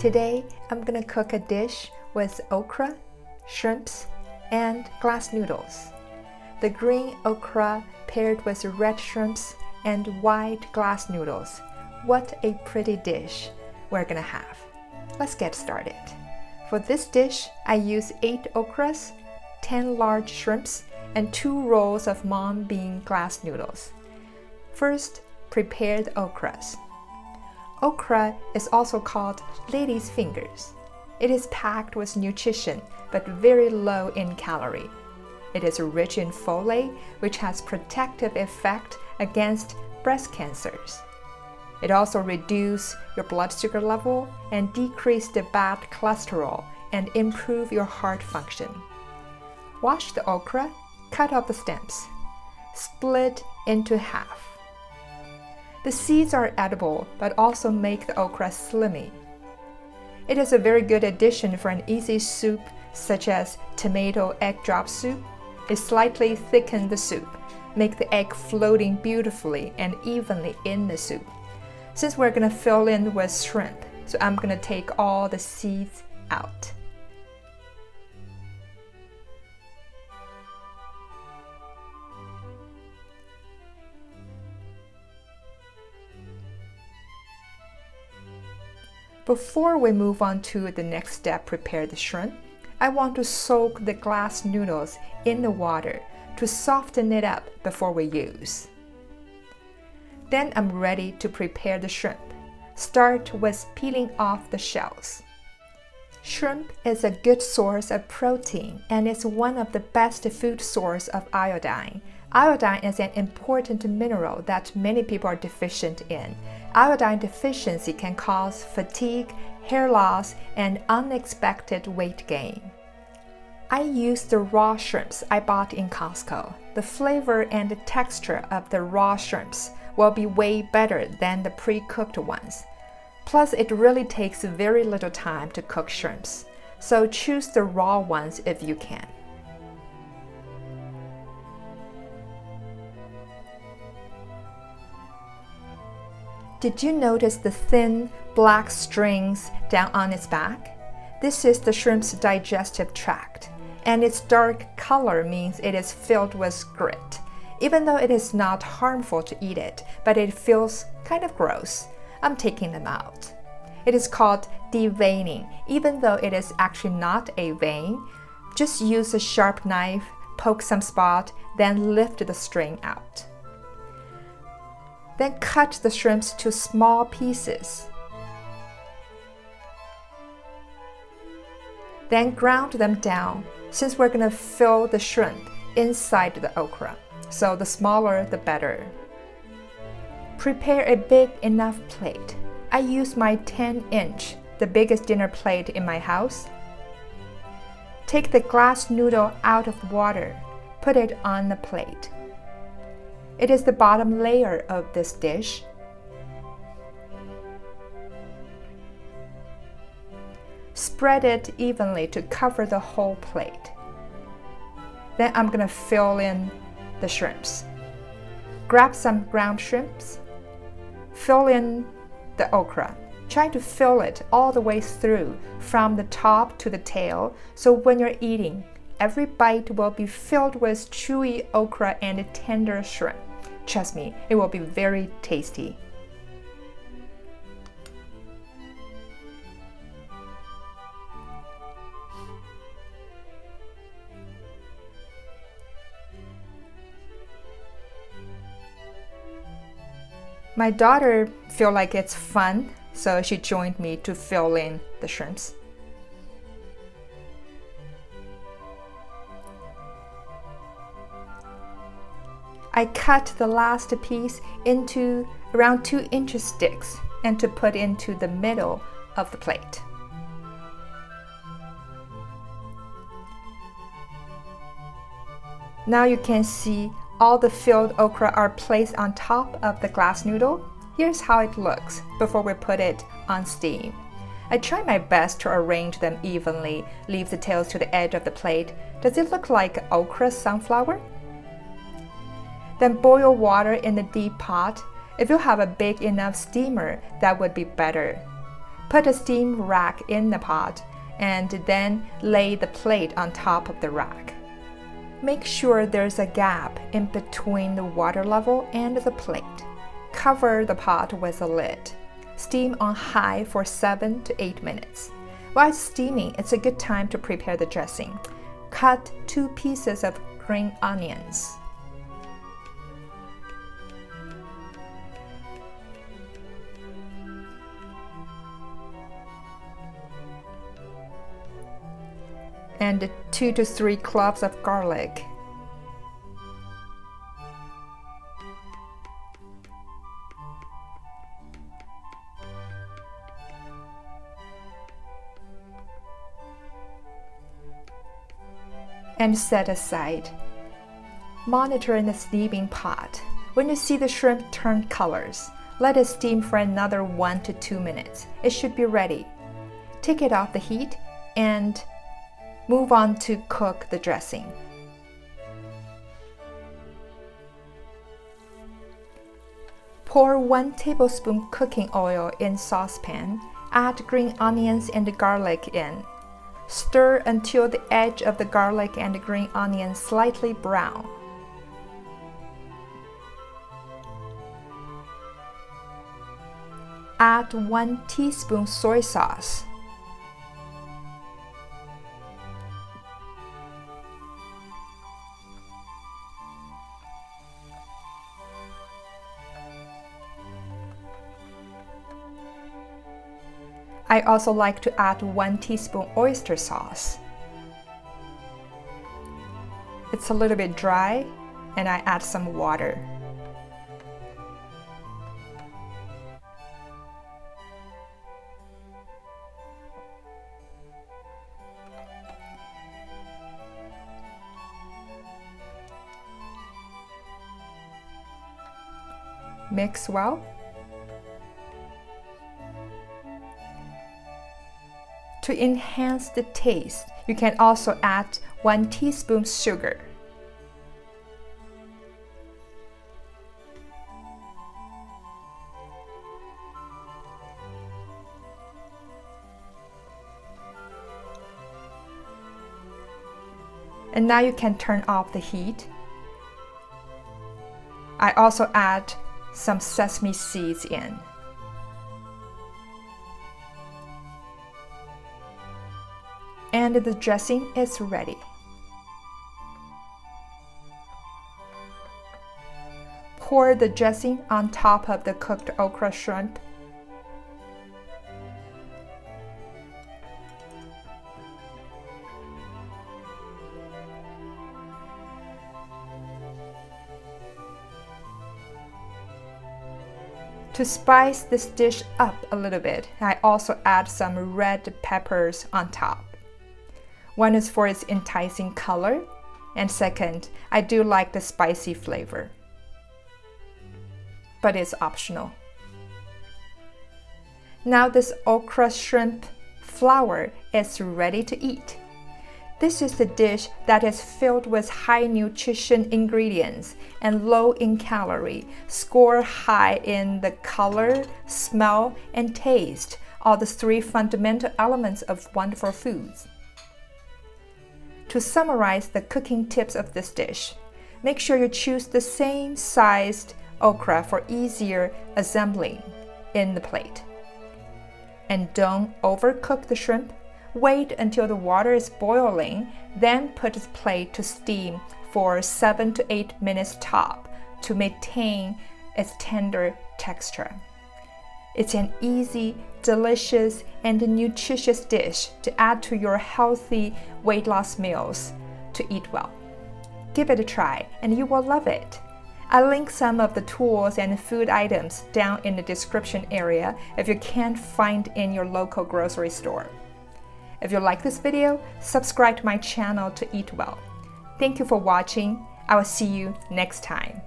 Today, I'm gonna cook a dish with okra, shrimps, and glass noodles. The green okra paired with red shrimps and white glass noodles. What a pretty dish we're gonna have. Let's get started. For this dish, I use 8 okras, 10 large shrimps, and 2 rolls of mung bean glass noodles. First, prepare the okras. Okra is also called lady's fingers. It is packed with nutrition, but very low in calorie. It is rich in folate, which has protective effect against breast cancers. It also reduces your blood sugar level and decrease the bad cholesterol and improve your heart function. Wash the okra, cut off the stems, split into half. The seeds are edible, but also make the okra slimy. It is a very good addition for an easy soup such as tomato egg drop soup. It slightly thickens the soup, make the egg floating beautifully and evenly in the soup. Since we're gonna fill in with shrimp, so I'm gonna take all the seeds out. Before we move on to the next step, prepare the shrimp, I want to soak the glass noodles in the water to soften it up before we use. Then I'm ready to prepare the shrimp. Start with peeling off the shells. Shrimp is a good source of protein and is one of the best food sources of iodine. Iodine is an important mineral that many people are deficient in. Iodine deficiency can cause fatigue, hair loss, and unexpected weight gain. I use the raw shrimps I bought in Costco. The flavor and the texture of the raw shrimps will be way better than the pre-cooked ones. Plus, it really takes very little time to cook shrimps, so choose the raw ones if you can. Did you notice the thin black strings down on its back? This is the shrimp's digestive tract, and its dark color means it is filled with grit. Even though it is not harmful to eat it, but it feels kind of gross, I'm taking them out. It is called deveining, even though it is actually not a vein. Just use a sharp knife, poke some spot, then lift the string out. Then cut the shrimps to small pieces. Then ground them down, since we're going to fill the shrimp inside the okra, so the smaller the better. Prepare a big enough plate. I use my 10-inch, the biggest dinner plate in my house. Take the glass noodle out of water, put it on the plate. It is the bottom layer of this dish. Spread it evenly to cover the whole plate. Then I'm gonna fill in the shrimps. Grab some ground shrimps. Fill in the okra. Try to fill it all the way through from the top to the tail, so when you're eating, every bite will be filled with chewy okra and tender shrimp. Trust me, it will be very tasty. My daughter feels like it's fun, so she joined me to fill in the shrimps. I cut the last piece into around 2-inch sticks and to put into the middle of the plate. Now you can see all the filled okra are placed on top of the glass noodle. Here's how it looks before we put it on steam. I try my best to arrange them evenly, leave the tails to the edge of the plate. Does it look like okra sunflower? Then boil water in the deep pot. If you have a big enough steamer, that would be better. Put a steam rack in the pot and then lay the plate on top of the rack. Make sure there's a gap in between the water level and the plate. Cover the pot with a lid. Steam on high for 7 to 8 minutes. While it's steaming, it's a good time to prepare the dressing. Cut 2 pieces of green onions. And 2 to 3 cloves of garlic. And set aside. Monitor in the steaming pot. When you see the shrimp turn colors, let it steam for another 1 to 2 minutes. It should be ready. Take it off the heat and move on to cook the dressing. Pour 1 tablespoon cooking oil in saucepan. Add green onions and garlic in. Stir until the edge of the garlic and green onion slightly brown. Add 1 teaspoon soy sauce. I also like to add 1 teaspoon oyster sauce. It's a little bit dry, and I add some water. Mix well. To enhance the taste, you can also add 1 teaspoon sugar. And now you can turn off the heat. I also add some sesame seeds in. And the dressing is ready. Pour the dressing on top of the cooked okra shrimp. To spice this dish up a little bit, I also add some red peppers on top. One is for its enticing color, and second, I do like the spicy flavor. But it's optional. Now this okra shrimp flour is ready to eat. This is the dish that is filled with high nutrition ingredients and low in calorie, score high in the color, smell, and taste, all the 3 fundamental elements of wonderful foods. To summarize the cooking tips of this dish, make sure you choose the same sized okra for easier assembling in the plate. And don't overcook the shrimp. Wait until the water is boiling, then put the plate to steam for 7 to 8 minutes top to maintain its tender texture. It's an easy, delicious, and nutritious dish to add to your healthy weight loss meals to eat well. Give it a try, and you will love it. I'll link some of the tools and food items down in the description area if you can't find in your local grocery store. If you like this video, subscribe to my channel to eat well. Thank you for watching. I will see you next time.